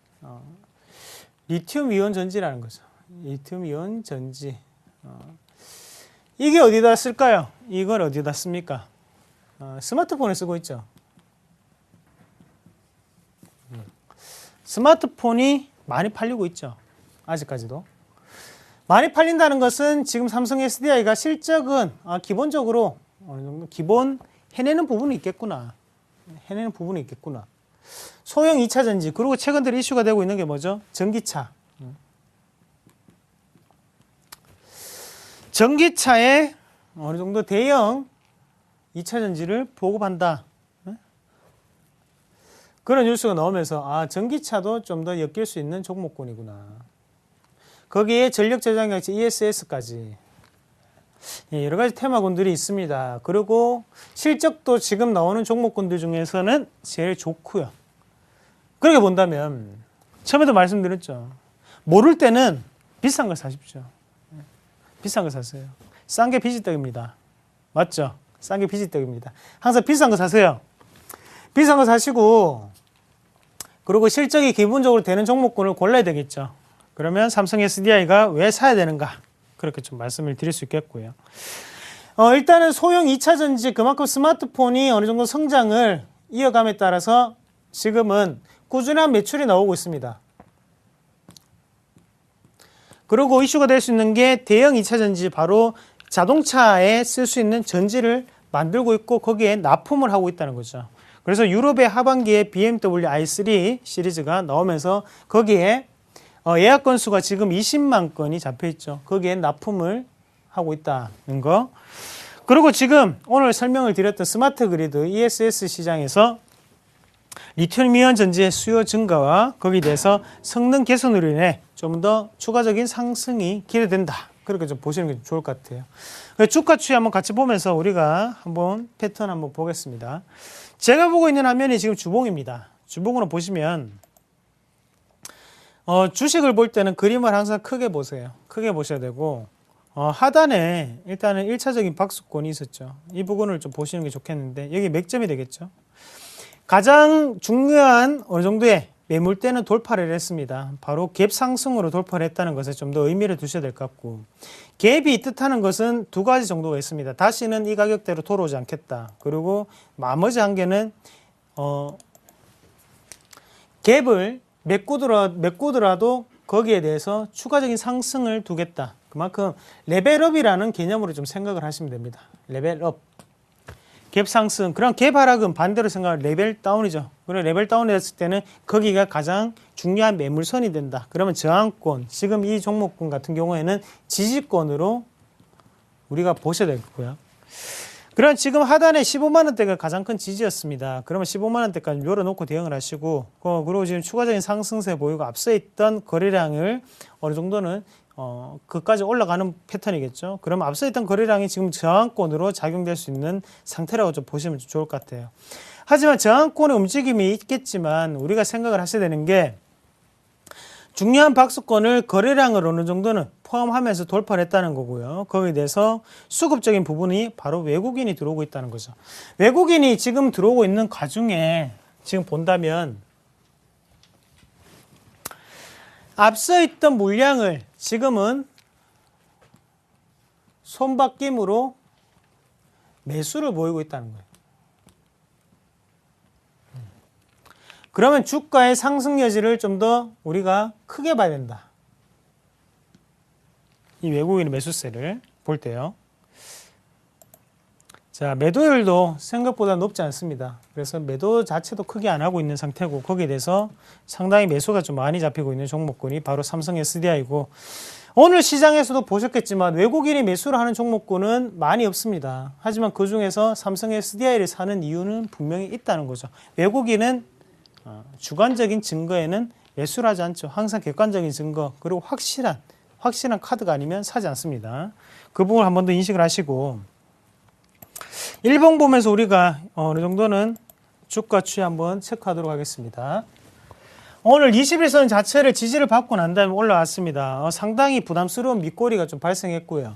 리튬 이온 전지라는 거죠. 리튬 이온 전지. 이게 어디다 쓸까요? 이걸 어디다 씁니까? 스마트폰에 쓰고 있죠. 스마트폰이 많이 팔리고 있죠. 아직까지도. 많이 팔린다는 것은 지금 삼성 SDI가 실적은 기본적으로 어느 정도 기본 해내는 부분이 있겠구나. 해내는 부분이 있겠구나. 소형 2차 전지, 그리고 최근 들어 이슈가 되고 있는 게 뭐죠? 전기차. 전기차에 어느 정도 대형 2차 전지를 보급한다. 그런 뉴스가 나오면서 전기차도 좀 더 엮일 수 있는 종목군이구나. 거기에 전력 저장장치 ESS까지 여러 가지 테마군들이 있습니다. 그리고 실적도 지금 나오는 종목군들 중에서는 제일 좋고요. 그렇게 본다면 처음에도 말씀드렸죠. 모를 때는 비싼 걸 사십시오. 비싼 거 사세요. 싼 게 비지떡입니다. 맞죠? 싼 게 비지떡입니다. 항상 비싼 거 사세요. 비싼 거 사시고 그리고 실적이 기본적으로 되는 종목군을 골라야 되겠죠. 그러면 삼성 SDI가 왜 사야 되는가? 그렇게 좀 말씀을 드릴 수 있겠고요. 일단은 소형 2차 전지 그만큼 스마트폰이 어느 정도 성장을 이어감에 따라서 지금은 꾸준한 매출이 나오고 있습니다. 그리고 이슈가 될 수 있는 게 대형 2차 전지, 바로 자동차에 쓸 수 있는 전지를 만들고 있고 거기에 납품을 하고 있다는 거죠. 그래서 유럽의 하반기에 BMW i3 시리즈가 나오면서 거기에 예약 건수가 지금 20만 건이 잡혀 있죠. 거기에 납품을 하고 있다는 거. 그리고 지금 오늘 설명을 드렸던 스마트 그리드 ESS 시장에서 리튬 이온 전지의 수요 증가와 거기에 대해서 성능 개선으로 인해 좀 더 추가적인 상승이 기대된다. 그렇게 좀 보시는 게 좋을 것 같아요. 주가 추이 한번 같이 보면서 우리가 한번 패턴 한번 보겠습니다. 제가 보고 있는 화면이 지금 주봉입니다. 주봉으로 보시면 주식을 볼 때는 그림을 항상 크게 보세요. 크게 보셔야 되고 하단에 일단은 1차적인 박스권이 있었죠. 이 부분을 좀 보시는 게 좋겠는데 여기 맥점이 되겠죠. 가장 중요한 어느 정도의 매물대는 돌파를 했습니다. 바로 갭 상승으로 돌파를 했다는 것에 좀 더 의미를 두셔야 될 것 같고, 갭이 뜻하는 것은 두 가지 정도가 있습니다. 다시는 이 가격대로 돌아오지 않겠다. 그리고 나머지 한 개는 갭을 메꾸더라도 거기에 대해서 추가적인 상승을 두겠다. 그만큼 레벨업이라는 개념으로 좀 생각을 하시면 됩니다. 레벨업. 갭 상승. 그럼 갭 하락은 반대로 생각하면 레벨 다운이죠. 그리고 레벨 다운이 됐을 때는 거기가 가장 중요한 매물선이 된다. 그러면 저항권, 지금 이 종목군 같은 경우에는 지지권으로 우리가 보셔야 될 거고요. 그럼 지금 하단에 15만 원대가 가장 큰 지지였습니다. 그러면 15만 원대까지 열어놓고 대응을 하시고, 그리고 지금 추가적인 상승세 보이고 앞서 있던 거래량을 어느 정도는 그까지 올라가는 패턴이겠죠. 그러면 앞서 있던 거래량이 지금 저항권으로 작용될 수 있는 상태라고 좀 보시면 좋을 것 같아요. 하지만 저항권의 움직임이 있겠지만 우리가 생각을 하셔야 되는 게, 중요한 박스권을 거래량을 어느 정도는 포함하면서 돌파를 했다는 거고요. 거기에 대해서 수급적인 부분이 바로 외국인이 들어오고 있다는 거죠. 외국인이 지금 들어오고 있는 과중에 지금 본다면 앞서 있던 물량을 지금은 손바뀜으로 매수를 보이고 있다는 거예요. 그러면 주가의 상승 여지를 좀 더 우리가 크게 봐야 된다. 이 외국인의 매수세를 볼 때요. 자, 매도율도 생각보다 높지 않습니다. 그래서 매도 자체도 크게 안 하고 있는 상태고 거기에 대해서 상당히 매수가 좀 많이 잡히고 있는 종목군이 바로 삼성 SDI고 오늘 시장에서도 보셨겠지만 외국인이 매수를 하는 종목군은 많이 없습니다. 하지만 그중에서 삼성 SDI를 사는 이유는 분명히 있다는 거죠. 외국인은 주관적인 증거에는 매수를 하지 않죠. 항상 객관적인 증거 그리고 확실한 카드가 아니면 사지 않습니다. 그 부분을 한 번 더 인식을 하시고 일봉 보면서 우리가 어느 정도는 주가 추이 한번 체크하도록 하겠습니다. 오늘 21선 자체를 지지를 받고 난 다음에 올라왔습니다. 상당히 부담스러운 밑꼬리가 좀 발생했고요.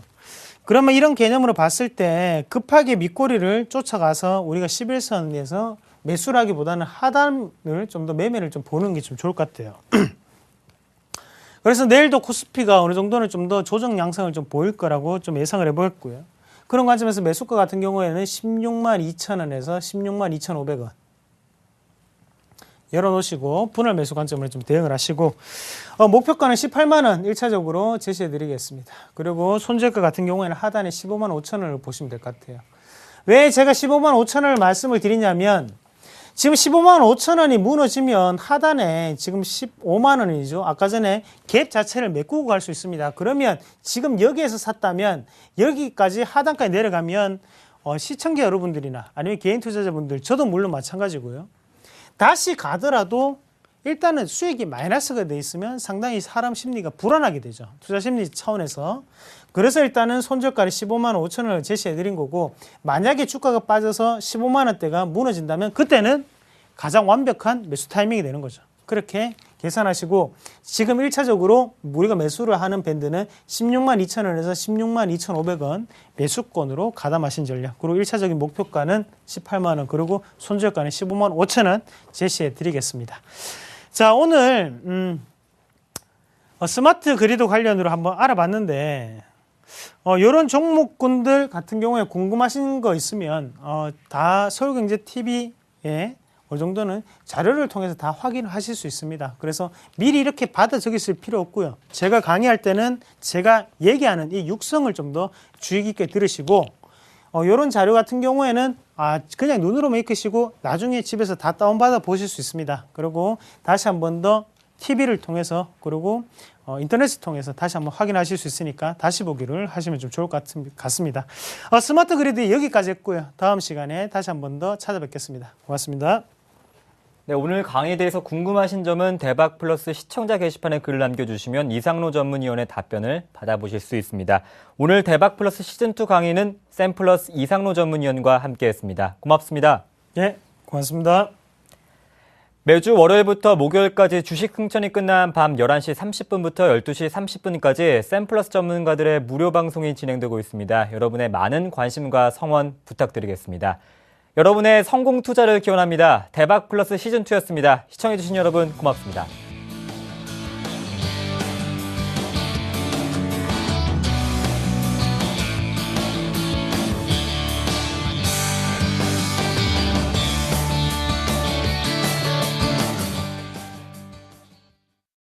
그러면 이런 개념으로 봤을 때 급하게 밑꼬리를 쫓아가서 우리가 11선에서 매수를 하기보다는 하단을 좀 더 매매를 좀 보는 게 좀 좋을 것 같아요. 그래서 내일도 코스피가 어느 정도는 좀 더 조정 양상을 좀 보일 거라고 좀 예상을 해보겠고요. 그런 관점에서 매수가 같은 경우에는 16만 2천원에서 16만 2,500원 열어놓으시고 분할 매수 관점으로 좀 대응을 하시고 목표가는 18만 원 1차적으로 제시해드리겠습니다. 그리고 손절가 같은 경우에는 하단에 15만 5천 원을 보시면 될 것 같아요. 왜 제가 15만 5천 원을 말씀을 드리냐면 지금 15만 5천 원이 무너지면 하단에 지금 15만 원이죠. 아까 전에 갭 자체를 메꾸고 갈 수 있습니다. 그러면 지금 여기에서 샀다면 여기까지 하단까지 내려가면 시청자 여러분들이나 아니면 개인 투자자분들 저도 물론 마찬가지고요. 다시 가더라도 일단은 수익이 마이너스가 돼 있으면 상당히 사람 심리가 불안하게 되죠. 투자 심리 차원에서. 그래서 일단은 손절가를 15만 5천 원을 제시해 드린 거고 만약에 주가가 빠져서 15만 원대가 무너진다면 그때는 가장 완벽한 매수 타이밍이 되는 거죠. 그렇게 계산하시고 지금 1차적으로 우리가 매수를 하는 밴드는 16만 2천 원에서 16만 2,500원 매수권으로 가담하신 전략. 그리고 1차적인 목표가는 18만 원 그리고 손절가는 15만 5천 원 제시해 드리겠습니다. 자, 오늘 스마트 그리드 관련으로 한번 알아봤는데 이런 종목군들 같은 경우에 궁금하신 거 있으면 다 서울경제TV에 어느 정도는 자료를 통해서 다 확인하실 수 있습니다. 그래서 미리 이렇게 받아 적으실 필요 없고요. 제가 강의할 때는 제가 얘기하는 이 육성을 좀 더 주의 깊게 들으시고 이런 자료 같은 경우에는 그냥 눈으로만 익히시고 나중에 집에서 다 다운받아 보실 수 있습니다. 그리고 다시 한 번 더 TV를 통해서 그리고 인터넷을 통해서 다시 한번 확인하실 수 있으니까 다시 보기를 하시면 좀 좋을 것 같습니다. 스마트 그리드 여기까지 했고요. 다음 시간에 다시 한 번 더 찾아뵙겠습니다. 고맙습니다. 네, 오늘 강의에 대해서 궁금하신 점은 대박 플러스 시청자 게시판에 글을 남겨주시면 이상로 전문위원의 답변을 받아보실 수 있습니다. 오늘 대박 플러스 시즌2 강의는 샘플러스 이상로 전문위원과 함께했습니다. 고맙습니다. 네, 고맙습니다. 매주 월요일부터 목요일까지 주식 흥천이 끝난 밤 11시 30분부터 12시 30분까지 샘플러스 전문가들의 무료 방송이 진행되고 있습니다. 여러분의 많은 관심과 성원 부탁드리겠습니다. 여러분의 성공 투자를 기원합니다. 대박 플러스 시즌2였습니다. 시청해주신 여러분 고맙습니다.